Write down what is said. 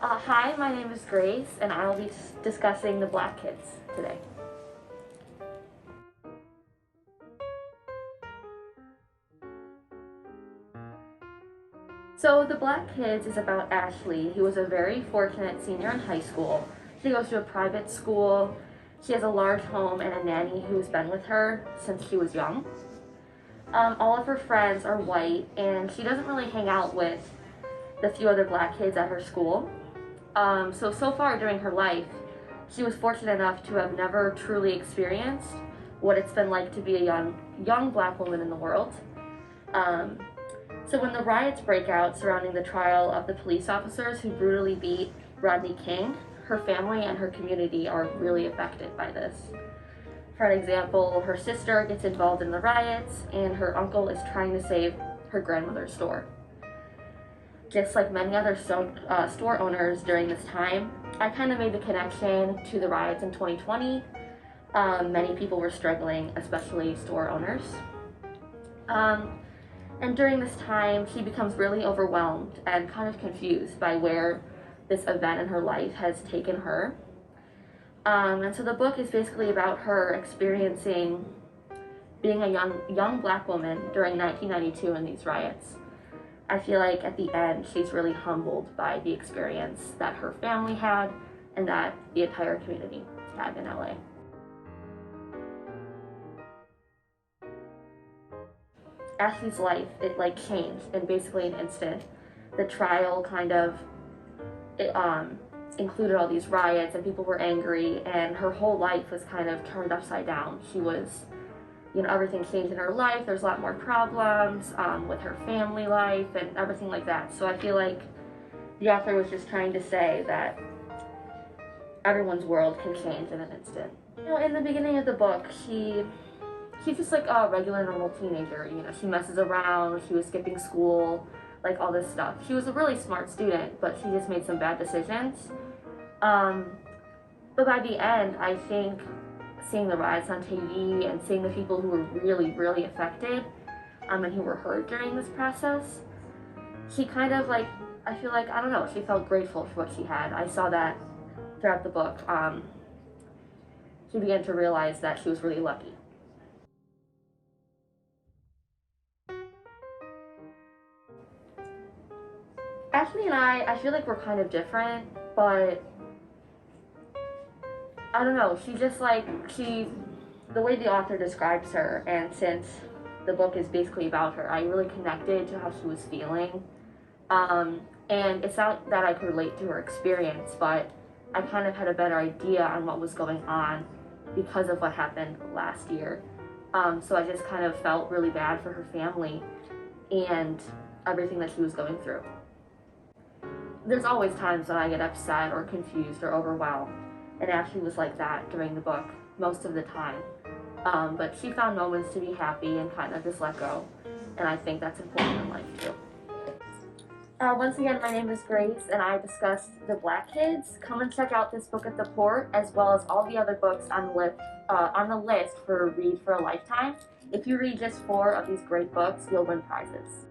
Hi, my name is Grace, and I will be discussing the Black Kids today. So, The Black Kids is about Ashley, who was a very fortunate senior in high school. She goes to a private school. She has a large home and a nanny who's been with her since she was young. All of her friends are white, and she doesn't really hang out with the few other black kids at her school. So far during her life, she was fortunate enough to have never truly experienced what it's been like to be a young black woman in the world. So when the riots break out surrounding the trial of the police officers who brutally beat Rodney King, her family and her community are really affected by this. For an example, her sister gets involved in the riots, and her uncle is trying to save her grandmother's store. Just like many other store owners during this time, I kind of made the connection to the riots in 2020. Many people were struggling, especially store owners. And during this time, she becomes really overwhelmed and kind of confused by where this event in her life has taken her. And so the book is basically about her experiencing being a young black woman during 1992 in these riots. I feel like at the end, she's really humbled by the experience that her family had and that the entire community had in LA. Ashley's life, it changed in basically an instant. The trial included all these riots and people were angry, and her whole life was kind of turned upside down. She was, everything changed in her life. There's a lot more problems with her family life and everything like that. So I feel like the author was just trying to say that everyone's world can change in an instant. In the beginning of the book, she's just like a regular normal teenager. She messes around, she was skipping school, like all this stuff. She was a really smart student, but she just made some bad decisions. But by the end, I think seeing the riots on TV and seeing the people who were really, really affected and who were hurt during this process, she kind of I feel like, I don't know, she felt grateful for what she had. I saw that throughout the book. She began to realize that she was really lucky. Ashley and I feel like we're kind of different, but I don't know, the way the author describes her, and since the book is basically about her, I really connected to how she was feeling. And it's not that I could relate to her experience, but I kind of had a better idea on what was going on because of what happened last year. So I just kind of felt really bad for her family and everything that she was going through. There's always times when I get upset or confused or overwhelmed, and Ashley was like that during the book most of the time. But she found moments to be happy and kind of just let go, and I think that's important in life too. Once again, my name is Grace, and I discussed The Black Kids. Come and check out this book at the Port, as well as all the other books on the list for Read for a Lifetime. If you read just 4 of these great books, you'll win prizes.